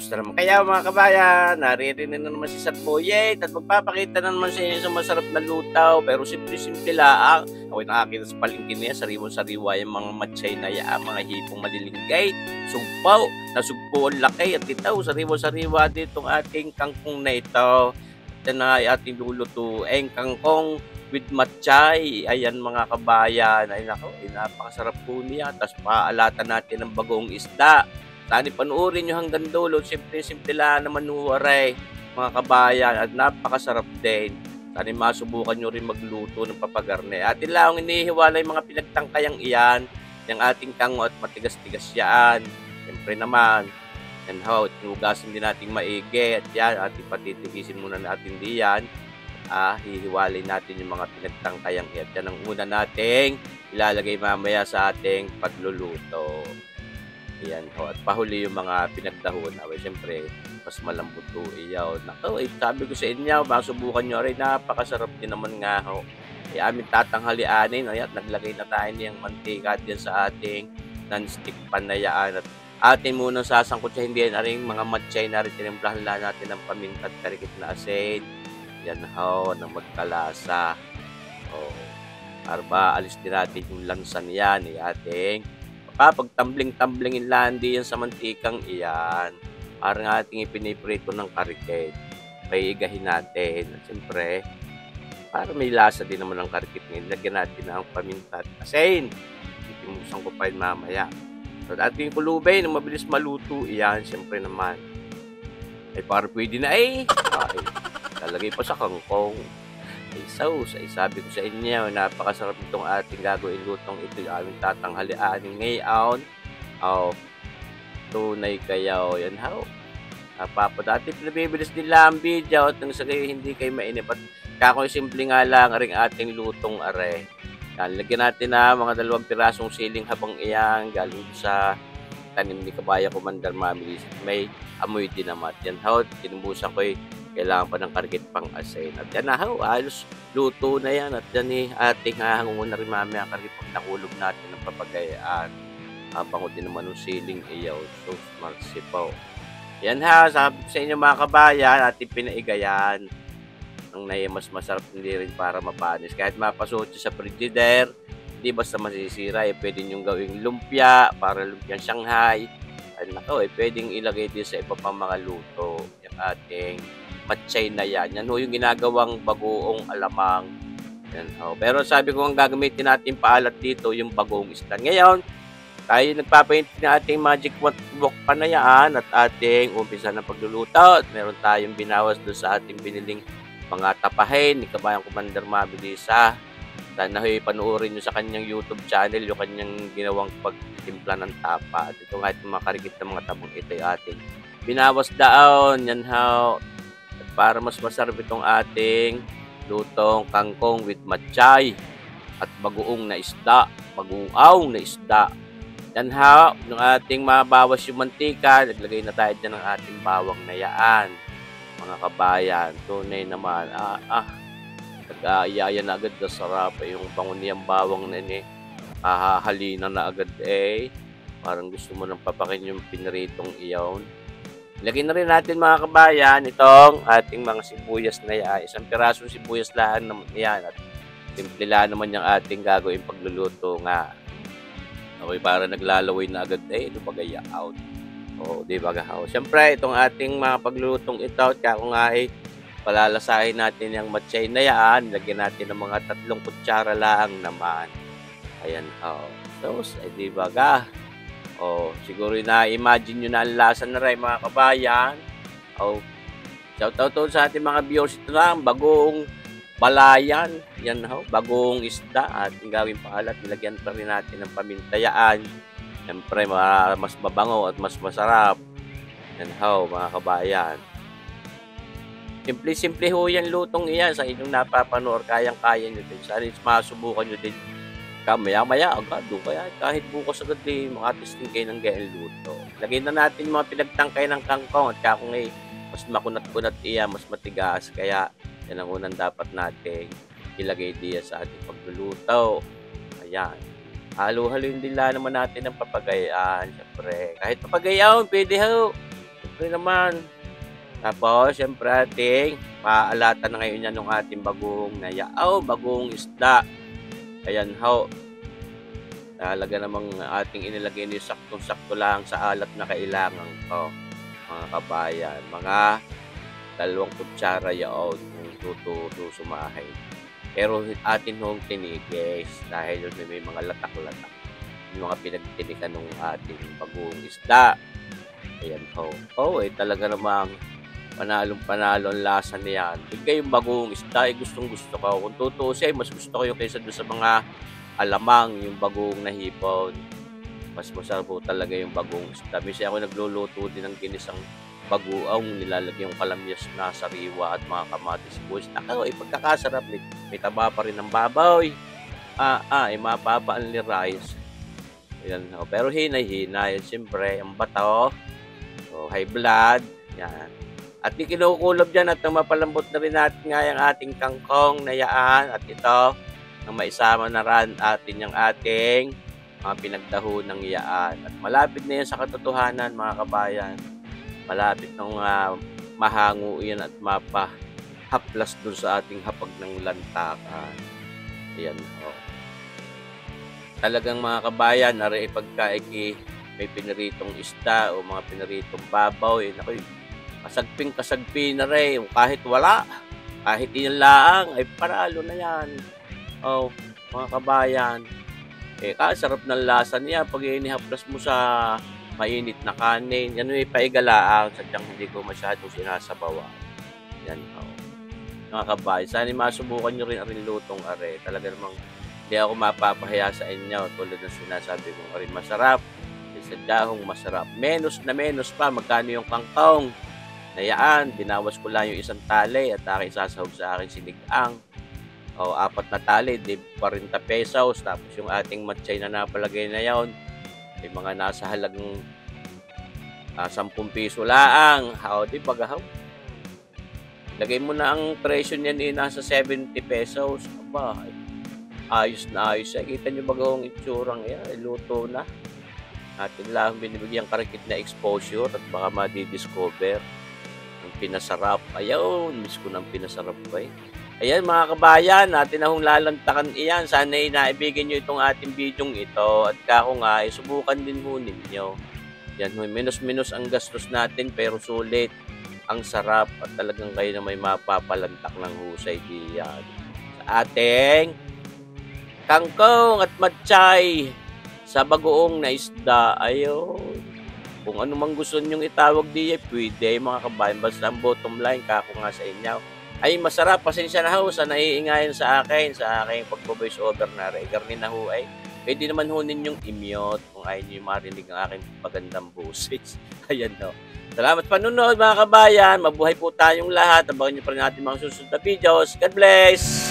Gusto naman kaya mga kabayan, naririnig na naman si Sir Boyet at magpapakita na naman sa inyo sa masarap na lutaw pero simple-simple lang. Ako'y nakakita sa palengke niya, sariwa-sariwa yung mga matchay na yan, mga hipong malilinggay, sumpaw, nasugpo ang laki at ito, sariwa-sariwa dito ang ating kangkong na ito. Ito na ay ating lulutuin, kangkong with matchay. Ayan mga kabayan, ay nako, napakasarap po niya. Tapos paalatan natin ng bagong isda. Sana panuorin nyo hanggang dulo. Simple-simple lang naman nuwaray, mga kabayan. At napakasarap din. Sana masubukan nyo rin magluto ng papagarne. At ilang inihiwalay mga pinagtangkayang iyan. Yung ating kango at matigas-tigas yan. Siyempre naman, yan ho, tinugasin din natin maigi. At yan, ating patitigisin muna natin diyan. Hihiwalay natin yung mga pinagtangkayang iyan. Yan ang una nating ilalagay mamaya sa ating pagluluto. Ayan ho, at pahuli yung mga pinagdahon. Siyempre, mas malambot po iyaw. Naku, sabi ko sa inyo, masubukan nyo rin, napakasarap din naman nga ho. Amin tatanghalianin, ayan, naglagay na tayo niyang mantika din sa ating non-stick panayaan. At atin munang sasangkot sa hindi na rin mga matchay na rin, tinimplahan lang natin ng paminta at karikit na asin. Yan ho, ng magkalasa. Para ba, alis din natin yung lansan yan, ating pag tumbling-tumblingin landi yan sa mantikang iyan. Parang ating ipiniprito ng karikit. Paigahin natin. At siyempre, para may lasa din naman ng karikit ngayon, lagyan natin ang paminta at asin. Itimusan ko pa yun mamaya. So, ating kulubay na mabilis maluto, iyan, siyempre naman. Ay, para pwede na lalagay pa sa kangkong. Sauce, ay sabi ko sa inyo, napakasarap itong ating gagawin lutong ito yung aming tatanghalianin ngayon. Tunay kayo, yan ho. Dati pinabibilis nila ang video at nang sagay hindi kayo mainip at kakoy simple nga lang ring ating lutong are. Yan, lagyan natin na mga 2 pirasong siling habang iyang galing sa tanim ni Kabaya Commander Mami. May amoy din naman. Yan ho, tinumbusan ko kailangan pa ng karikit pang asin. At yan na ho, halos luto na yan. At yan ating hahangungon na rin mamaya karikit pag nakulog natin ng papagayaan. Bango din naman ng siling iyaw. So, smart sipaw. Yan ha, sabi sa inyo mga kabayan, ating pinaigayan. Ang mas masarap hindi rin para mapanis. Kahit mapasuot sa frigidaire, hindi basta masisira. Pwede nyo gawing lumpia, para lumpiang Shanghai. Ay nako, pwedeng ilagay din sa iba pang mga luto. Yung ating matchay na yan. Yan ho yung ginagawang bagoong alamang. Yan ho. Pero sabi ko ang gagamitin natin paalat dito, yung bagoong isda. Ngayon, tayo nagpapaint na ating magic wok panayaan at ating umpisa ng pagluluto. At meron tayong binawas doon sa ating biniling mga tapahin ni Kabayang Commander Mabilisa. Sana ho'y panuorin nyo sa kanyang YouTube channel yung kanyang ginawang pagtimpla ng tapa. At ito nga itong makarikit ng mga tabang ito yung ating binawas daon. Yan ho. Para mas masarap itong ating lutong kangkong with matchay at bagoong na isda, baguaw na isda. Yan ha, yung ating mabawas yung mantika, naglagay na tayo dyan ng ating bawang na yaan. Mga kabayan, tunay naman, nag-aayaya na agad na sarap, yung bango niyang bawang na halina na agad parang gusto mo nang papakin yung piniritong iyaw. Ilagay na rin natin mga kabayan itong ating mga sibuyas na yan. Isang pirasong sibuyas lang naman yan. At simple lang naman yung ating gagawin pagluluto nga. Okay, para naglalaway na agad ito bagay out. Di ba gahaw. Siyempre, itong ating mga paglulutong ito, kaya kung nga palalasahin natin yung matchay na yan. Lagyan natin ng mga 3 kutsara lang naman. Ayan, So, di ba ga? Siguro na-imagine nyo na ang lasa na rin mga kabayan. Shoutout sa ating mga viewers. Ito na ang bagong balayan. Yan ho, bagong isda. At yung gawin paalat, nilagyan pa rin natin ng pamintayaan. Siyempre, mas mabango at mas masarap. Yan ho, mga kabayan. Simple-simple ho yan lutong iyan sa inyong napapanood. Kayang-kaya nyo din. Sana masubukan nyo din. Maya-maya agad, kaya kahit bukas agad makatesting kayo ng ganyan luto. Lagay na natin yung mga pinagtangkay ng kangkong at kung mas makunat-kunat mas matigas. Kaya yan ang unang dapat natin ilagay diya sa ating pagluluto. Ayan. Halo-haloin din lang naman natin ng papagayaan. Siyempre, kahit papagayaan, pwede ho. siyempre naman. Tapos siyempre ating paalatan na ngayon yan ng ating bagoong na yaw, bagoong isda. Ayan ho, talaga namang ating inilagay ni saktong-sakto lang sa alat na kailangan ko, mga kabayan. Mga 2 kutsara yaon kung tututo sumahay. Pero atin hong tinigis dahil yun may mga latak-latak. Yung mga pinagtinikan ng ating bagoong isda. Ayan ho. Talaga namang panalong-panalo ang lasa niyan. Bigay yung bagoong isda, gustong-gusto ko. Kung tutuusin, mas gusto ko yung kaysa doon sa mga alamang, yung bagoong na hipon. Mas masarap po talaga yung bagoong isda. Minsan ako nagluluto din ng ginisang bagoong, nilalagay yung kalamyas na sariwa at mga kamatis sibuyas. Pagkakasarap, may taba pa rin ng baboy. Mapapa ang rice. Ayan, pero hinay-hinay. Siyempre, ang bato, high blood, yan. At kinukulob dyan at mapalambot na rin natin nga yung ating kangkong na yaan. At ito, nang maisama na rin atin yung ating mga pinagdahon ng yaan. At malapit na yan sa katotohanan, mga kabayan. Malapit nang mahango yan at mapahaplas dun sa ating hapag ng lantakan. Ayan ho. Talagang mga kabayan, nari pagka may piniritong isda o mga piniritong babaw, kasagping na rin. Kahit wala, kahit iyan lang, ay paralo na yan. Mga kabayan, kasarap ng lasa niya pag inihaplas mo sa mainit na kanin. Yan may paigalaang, sadyang hindi ko masyadong sinasabawan. Yan mga kabayan, sana masubukan nyo rin ang lutong are. Talaga namang hindi ako mapapahiya sa inyo tulad ng sinasabi kong rin masarap. Sadyahong masarap. Menos na menos pa, magkano yung kangkong? Nayaan, binawas ko lang yung 1 tali at aking sasahog sa aking sinigang. 4 na tali, di 40 pesos. Tapos yung ating matchay na napalagay na yon, may mga nasa halagang 10 piso laang. Di pagahaw. Lagay mo na ang presyo niyan nasa 70 pesos. Ayos na ayos. Kita nyo bagong itsurang yan, luto na. Atin lang binibigyan karikit na exposure at baka madidiscover ang pinasarap. Ayun, miss ko ng pinasarap ba Ayan mga kabayan, natin na hong lalantakan iyan. Sana naibigyan nyo itong ating bidyong ito. At kako nga, subukan din ho ninyo. Yan, minus-minus ang gastos natin pero sulit. Ang sarap at talagang kayo na may mapapalantak ng husay diyan. Sa ating kangkong at matchay sa bagoong na isda. Ayun. Kung ano mang gusto nyong itawag diya, pwede mga kabayan. Basta ang bottom line, kako nga sa inyo. Ay masarap, pasensya na ho sa naiingayan sa akin, sa aking pagpo-voice over na regarnin na ho ay. Pwede naman ho ninyong i-mute kung ayaw nyo marinig ang aking pagandang boses. Ayan ho. Salamat panunood mga kabayan. Mabuhay po tayong lahat. Abangan nyo pa rin natin mga susunod na videos. God bless!